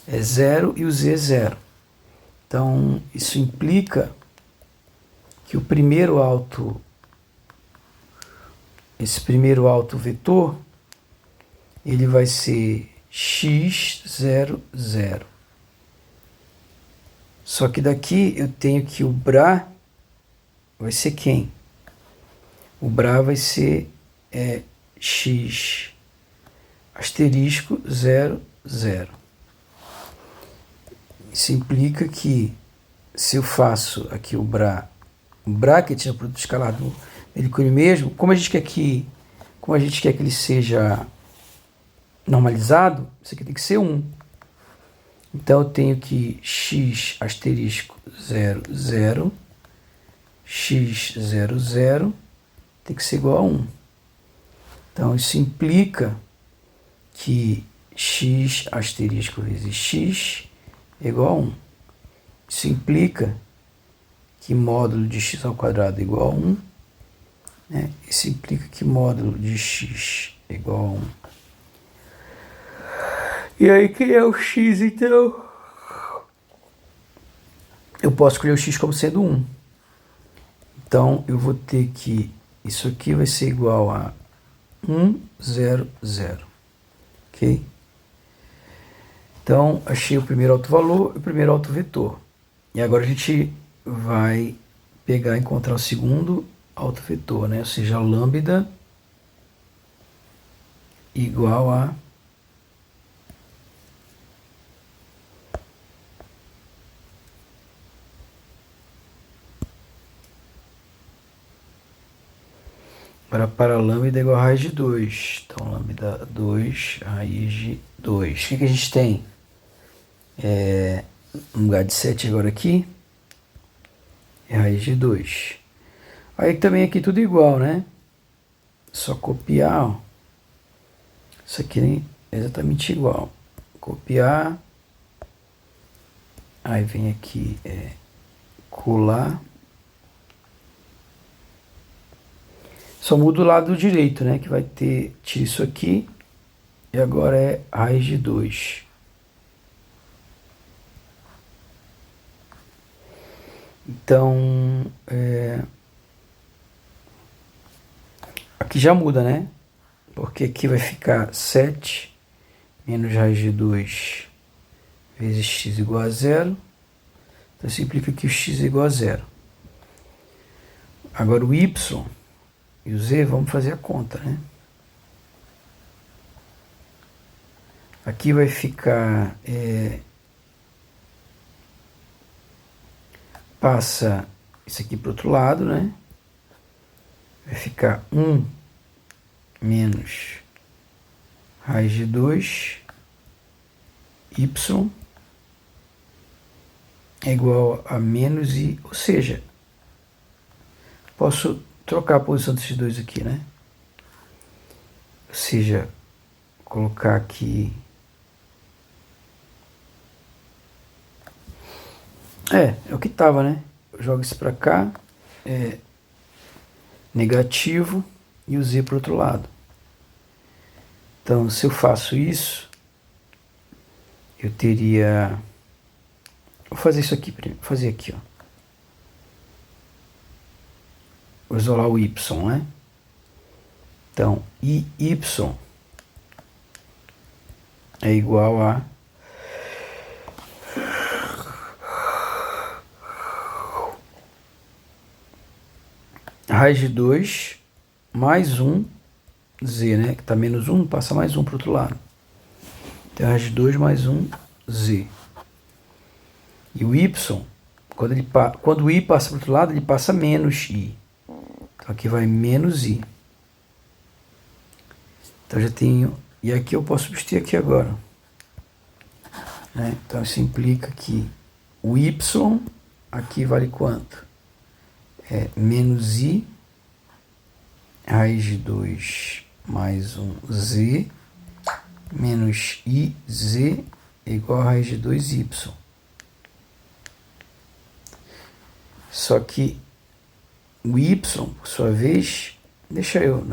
é 0 e o z é 0. Então, isso implica que esse primeiro alto vetor, ele vai ser x, 0, 0. Só que daqui eu tenho que o BRA vai ser quem? O BRA vai ser x asterisco 0, 0. Isso implica que se eu faço aqui o bracket, o produto escalar do helicônio mesmo, como a gente quer que ele seja normalizado, isso aqui tem que ser 1. Então eu tenho que x asterisco 0, 0, x 0, 0 tem que ser igual a 1. Então isso implica que x asterisco vezes x é igual a 1. Isso implica que módulo de x ao quadrado é igual a 1. Né? Isso implica que módulo de x é igual a 1. E aí, quem é o x, então? Eu posso escolher o x como sendo 1. Então, eu vou ter que... Isso aqui vai ser igual a 1, 0, 0. Ok? Então, achei o primeiro autovalor e o primeiro autovetor. E agora a gente vai pegar e encontrar o segundo autovetor, né? Ou seja, lambda igual a para lambda igual a raiz de 2. Então, lambda 2, raiz de 2. O que a gente tem? No lugar de 7 agora aqui, é raiz de 2. Aí também aqui tudo igual, né? Só copiar, ó. Isso aqui é exatamente igual. Copiar. Aí vem aqui colar. Só muda o lado direito, né? Que vai ter, tira isso aqui, e agora é raiz de 2. Então, aqui já muda, né? Porque aqui vai ficar 7 menos raiz de 2 vezes x igual a 0. Então, isso implica que o x é igual a 0. Agora, o y e o z, vamos fazer a conta, né? Aqui vai ficar... passa isso aqui para o outro lado, né? Vai ficar 1 menos raiz de 2 y é igual a menos i, ou seja, posso trocar a posição desses dois aqui, né? Ou seja, colocar aqui... É o que estava, né? Eu jogo isso para cá, negativo, e o z para o outro lado. Então, se eu faço isso, eu teria... Vou fazer isso aqui primeiro. Vou fazer aqui, ó. Vou isolar o y, né? Então, y é igual a raiz de 2 mais 1 z, né? Que está menos 1, passa mais 1 para o outro lado. Então, raiz de 2 mais 1 z. E o y, quando o i passa para o outro lado, ele passa menos i. Então, aqui vai menos i. Então, já tenho... E aqui eu posso substituir aqui agora. Né? Então, isso implica que o y aqui vale quanto? Menos i raiz de 2 mais 1 z menos iz é igual a raiz de 2y. Só que o y, por sua vez, deixa eu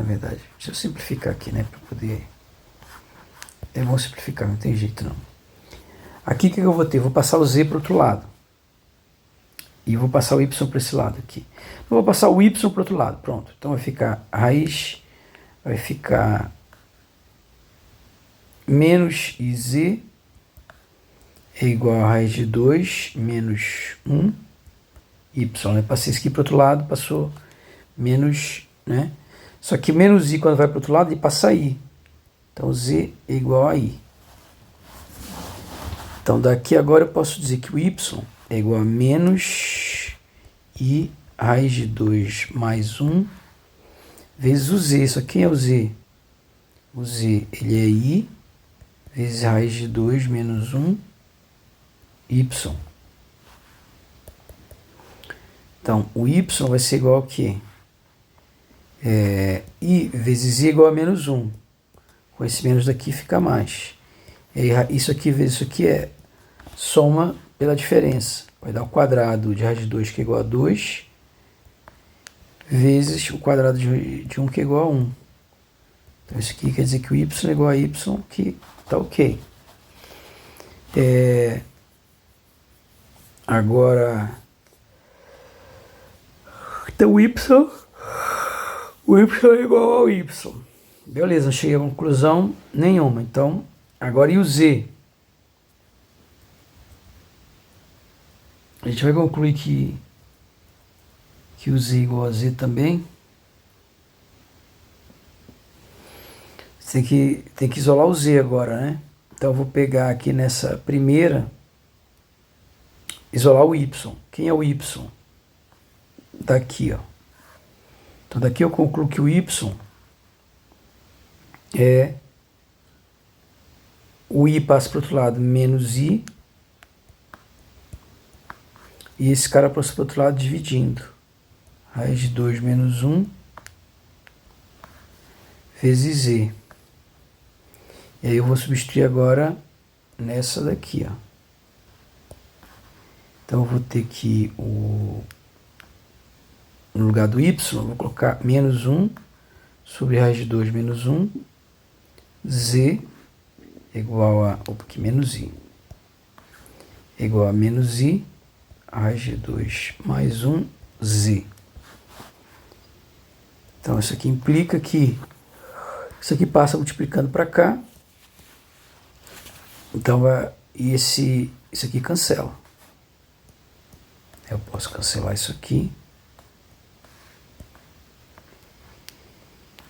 simplificar aqui, né, para poder... É bom simplificar, não tem jeito não. Aqui o que eu vou ter? Vou passar o z para o outro lado. E vou passar o y para esse lado aqui. Eu vou passar o y para o outro lado, pronto. Então vai ficar raiz, vai ficar menos iz é igual a raiz de 2 menos 1 y. Né? Passei isso aqui para o outro lado, passou menos, né? Só que menos i, quando vai para o outro lado, ele passa i. Então, z é igual a i. Então, daqui agora eu posso dizer que o y é igual a menos i raiz de 2 mais 1 vezes o z. Isso aqui é o z. O z, ele é i vezes raiz de 2 menos 1 y. Então, o y vai ser igual a quê? I vezes i é igual a menos 1. Com esse menos daqui fica mais. E aí, isso aqui vezes isso aqui é soma pela diferença. Vai dar o quadrado de raiz de 2, que é igual a 2, vezes o quadrado de 1, que é igual a 1. Então, isso aqui quer dizer que o y é igual a y, que está ok. Agora, então o y é igual ao y. Beleza, não cheguei a conclusão nenhuma. Então, agora e o z? A gente vai concluir que o z é igual a z também. Você tem que isolar o z agora, né? Então, eu vou pegar aqui nessa primeira, isolar o y. Quem é o y? Daqui, ó. Então, daqui eu concluo que o y é o i passa para o outro lado, menos i, e esse cara passa para o outro lado dividindo. Raiz de 2 menos 1 vezes z. E aí eu vou substituir agora nessa daqui, ó. Então eu vou ter que, no lugar do y, eu vou colocar menos 1 sobre raiz de 2 menos 1, z igual a, opa, aqui menos i, igual a menos i, raiz de 2 mais 1, z. Então isso aqui implica que isso aqui passa multiplicando para cá. Então isso aqui cancela. Eu posso cancelar isso aqui.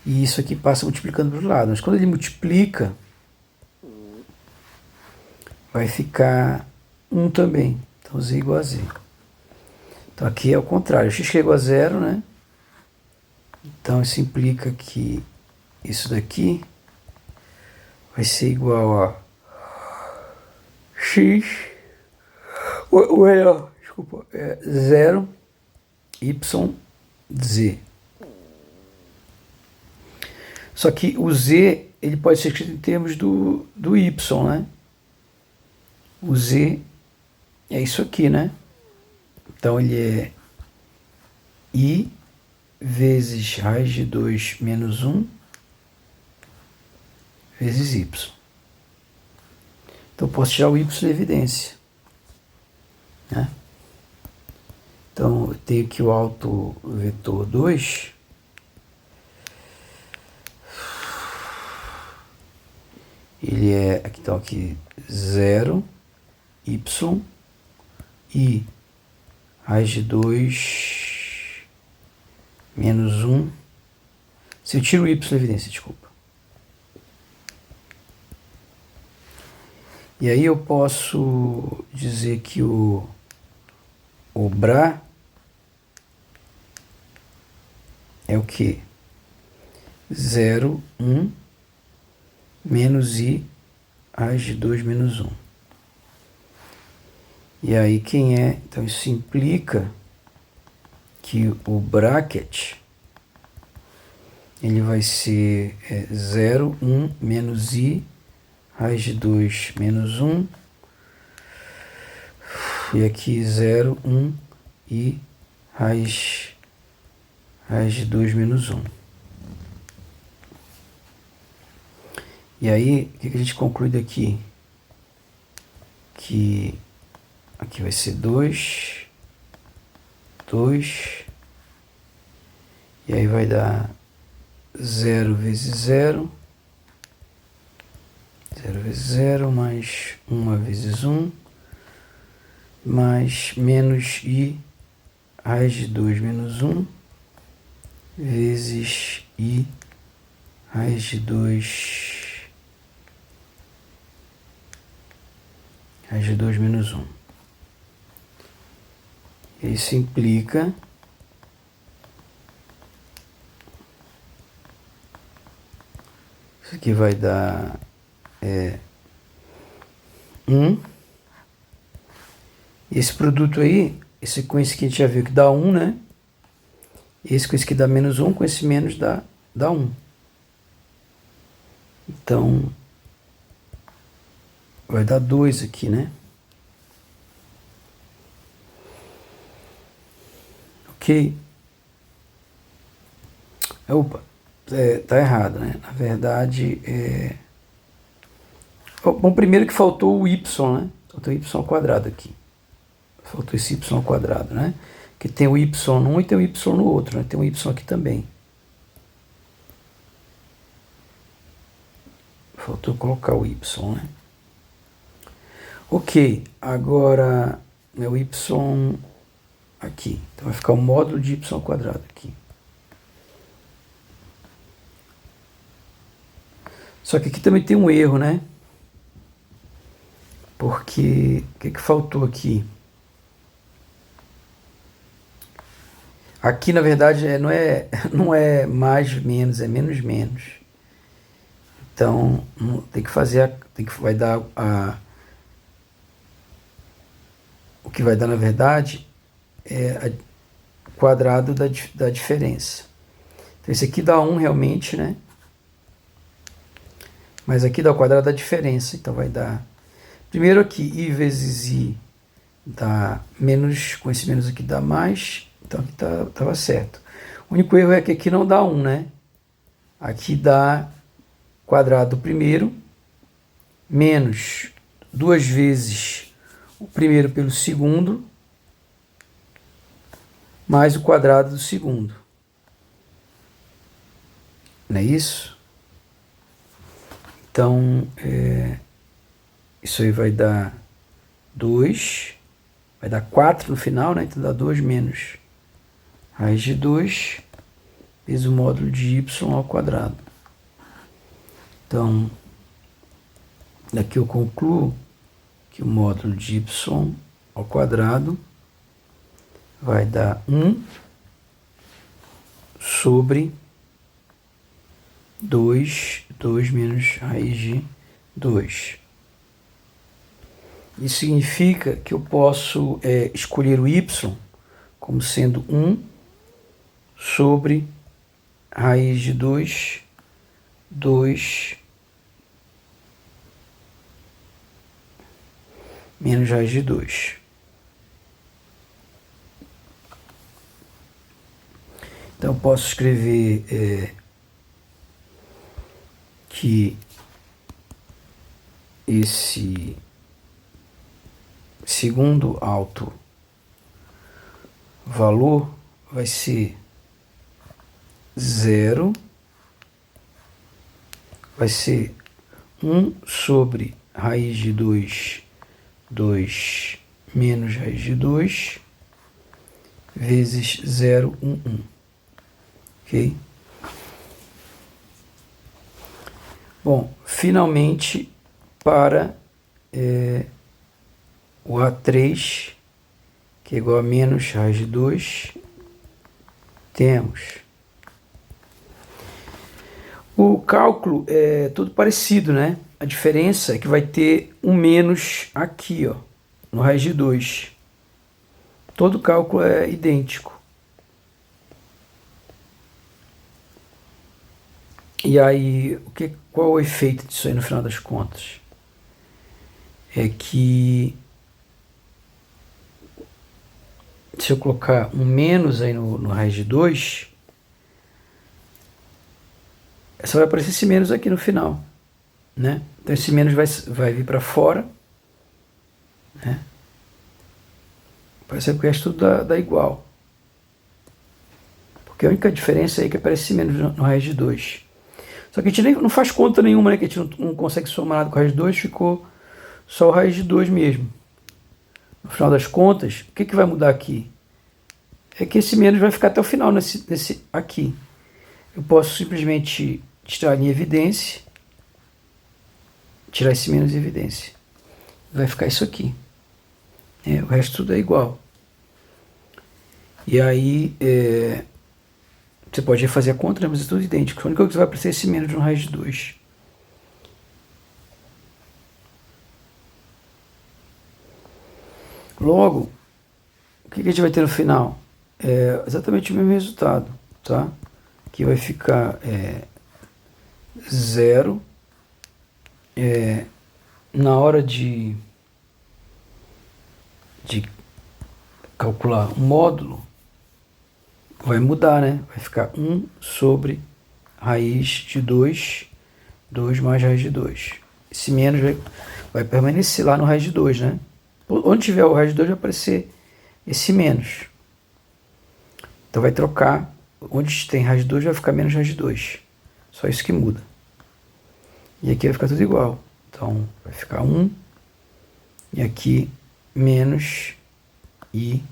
E isso aqui passa multiplicando para o lado. Mas quando ele multiplica, vai ficar 1 também. Então z igual a z. Então aqui é o contrário. X que é igual a 0, né? Então isso implica que isso daqui vai ser igual a x, desculpa, 0, y, z. Só que o z, ele pode ser escrito em termos do y, né? O z é isso aqui, né? Então ele é i vezes raiz de 2 menos 1 vezes y. Então eu posso tirar o y da evidência, né? Então eu tenho aqui o autovetor 2. Ele é, então aqui 0, y, i raiz de 2 menos 1. Se eu tiro o y da evidência, desculpa. E aí eu posso dizer que o Bra é o quê? 0, 1, menos i raiz de 2 menos 1. E aí quem é? Então isso implica que o bracket ele vai ser 0, 1, menos i raiz de 2 menos 1. E aqui 0, 1 e raiz de 2 menos 1. E aí, o que a gente conclui daqui? Que aqui vai ser 2, 2, e aí vai dar 0 vezes 0, 0 vezes 0, mais 1 vezes 1, mais menos i raiz de 2 menos 1, vezes i raiz de 2 menos 1. Isso implica isso aqui vai dar 1. Esse produto aí, esse com esse que a gente já viu que dá 1, né? Esse com esse que dá menos 1, com esse menos dá 1. Então, vai dar 2 aqui, né? Ok. Opa, tá errado, né? Na verdade, bom, primeiro que faltou o y, né? Faltou o y ao quadrado aqui. Faltou esse y ao quadrado, né? Que tem o y num e tem o y no outro, né? Tem um y aqui também. Faltou colocar o y, né? Ok, agora é o y aqui. Então vai ficar o módulo de y ao quadrado aqui. Só que aqui também tem um erro, né? Porque o que faltou aqui? Aqui na verdade não é mais menos, é menos menos. Então tem que fazer vai dar o que vai dar na verdade é o quadrado da diferença. Então esse aqui dá 1 realmente, né? Mas aqui dá o quadrado da diferença, então vai dar primeiro aqui i vezes i dá menos, com esse menos aqui dá mais, então aqui estava certo. O único erro é que aqui não dá 1, né? Aqui dá quadrado do primeiro, menos 2 vezes o primeiro pelo segundo, mais o quadrado do segundo. Não é isso? Então, isso aí vai dar 2, vai dar 4 no final, né? Então dá 2 menos raiz de 2 vezes o módulo de y ao quadrado. Então, daqui eu concluo que o módulo de y ao quadrado vai dar 1 sobre 2 menos raiz de 2. Isso significa que eu posso escolher o y como sendo 1 sobre raiz de 2 menos raiz de 2. Então eu posso escrever que esse segundo alto valor vai ser 0, vai ser 1 sobre raiz de 2 menos raiz de 2, vezes 0, 1, 1. Ok? Bom, finalmente, para o A3, que é igual a menos raiz de 2, temos o cálculo é tudo parecido, né? A diferença é que vai ter um menos aqui, ó, no raiz de 2. Todo cálculo é idêntico. E aí, qual é o efeito disso aí no final das contas? É que se eu colocar um menos aí no raiz de 2, só vai aparecer esse menos aqui no final, né? Então esse menos vai vir para fora, né? Parece que o resto tudo dá igual. Porque a única diferença é que aparece esse menos no raiz de 2. Só que a gente não faz conta nenhuma, né? Que a gente não consegue somar nada com o raiz de 2, ficou só o raiz de 2 mesmo. No final das contas, o que vai mudar aqui? É que esse menos vai ficar até o final nesse aqui. Eu posso simplesmente tirar em evidência, tirar esse menos em evidência. Vai ficar isso aqui. O resto tudo é igual. E aí, você pode fazer a conta, né, mas é tudo idêntico. A única coisa que vai aparecer é esse menos no raiz de 2. Logo, o que a gente vai ter no final? Exatamente o mesmo resultado, tá? Que vai ficar 0. Na hora de calcular o módulo, vai mudar, né? Vai ficar 1 sobre raiz de 2 mais raiz de 2. Esse menos vai permanecer lá no raiz de 2, né? Onde tiver o raiz de 2 vai aparecer esse menos. Então vai trocar, onde tem raiz de 2 vai ficar menos raiz de 2. Só isso que muda. E aqui vai ficar tudo igual. Então vai ficar 1, e aqui menos i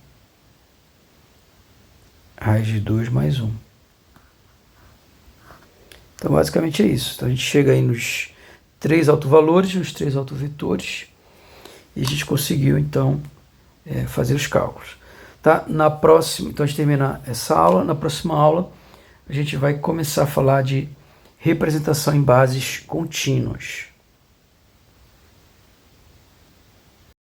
raiz de 2 mais 1. Então basicamente é isso. Então a gente chega aí nos 3 autovalores, nos 3 autovetores, e a gente conseguiu então fazer os cálculos. Tá? Na próxima, então a gente termina essa aula. Na próxima aula a gente vai começar a falar de representação em bases contínuas.